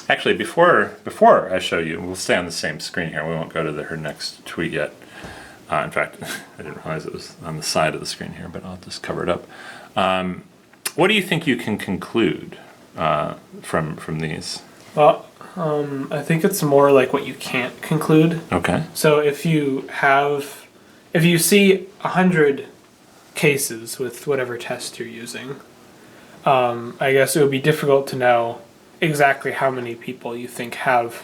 Actually, before I show you, we'll stay on the same screen here. We won't go to her next tweet yet. In fact, I didn't realize it was on the side of the screen here, but I'll just cover it up. What do you think you can conclude from these? Well, I think it's more like what you can't conclude. Okay. So if you see 100 cases with whatever test you're using, I guess it would be difficult to know exactly how many people you think have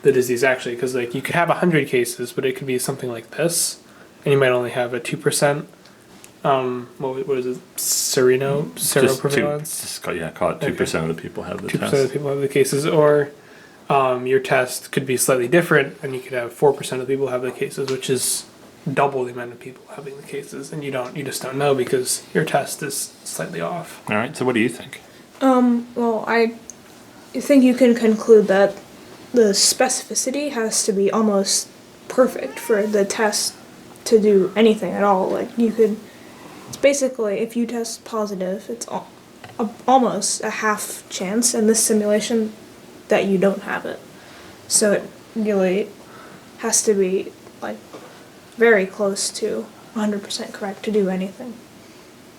the disease actually, because like you could have 100 cases, but it could be something like this, and you might only have a 2%. What is it? Seroprevalence? Call it 2% of the people have the test. 2% of the people have the cases, or your test could be slightly different, and you could have 4% of the people have the cases, which is double the amount of people having the cases, and you just don't know because your test is slightly off. All right. So what do you think? Well, I think you can conclude that the specificity has to be almost perfect for the test to do anything at all. Like it's basically, if you test positive, it's almost a half chance in this simulation that you don't have it. So it really has to be like very close to 100% correct to do anything.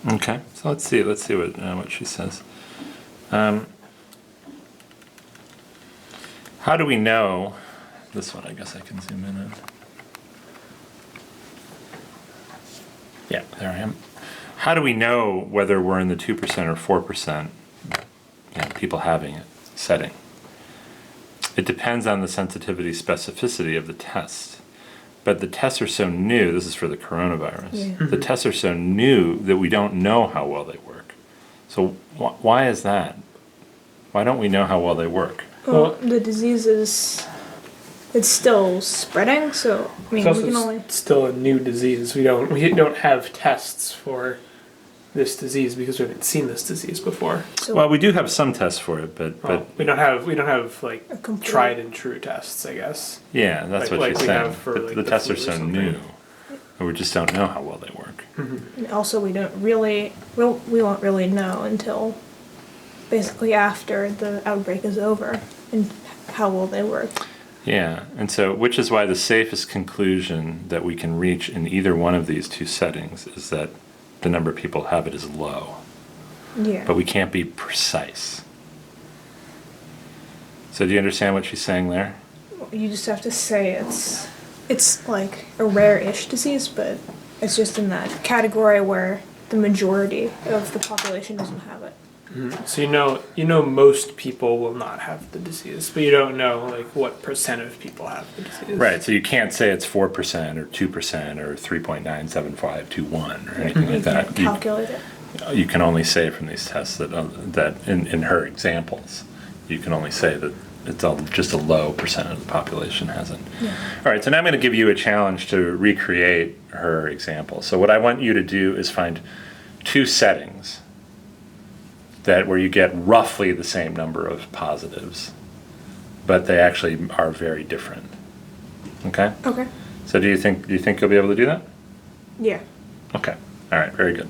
Okay. So let's see what she says. How do we know? This one, I guess I can zoom in on. Yeah, there I am. How do we know whether we're in the 2% or 4% people having it setting? It depends on the sensitivity specificity of the test. But the tests are so new, this is for the coronavirus, Yeah. The tests are so new that we don't know how well they work. So why is that? Why don't we know how well they work? Well, the disease it's still spreading, so I mean, It's we can also only... still a new disease. We don't have tests for this disease because we haven't seen this disease before. So Well, we do have some tests for it, but We don't have like A complete- tried and true tests, I guess. yeah, that's what like she's we saying. have for, like, The the tests are flu or so something. new, and we just don't know how well they work. and also we don't really... we won't really know until basically after the outbreak is over and how well they work. Yeah, and so, which is why the safest conclusion that we can reach in either one of these two settings is that the number of people who have it is low. Yeah. But we can't be precise. So do you understand what she's saying there? You just have to say it's like a rare-ish disease, but it's just in that category where the majority of the population doesn't have it. So you know most people will not have the disease, but you don't know like what percent of people have the disease. Right, so you can't say it's 4% or 2% or 3.97521 or anything You like that. can't calculate it. You can only say from these tests that in her examples, you can only say that it's just a low percent of the population hasn't. Yeah. All right, so now I'm going to give you a challenge to recreate her example. So what I want you to do is find two settings where you get roughly the same number of positives, but they actually are very different. Okay? Okay. So do you think you'll be able to do that? Yeah. Okay. All right, very good.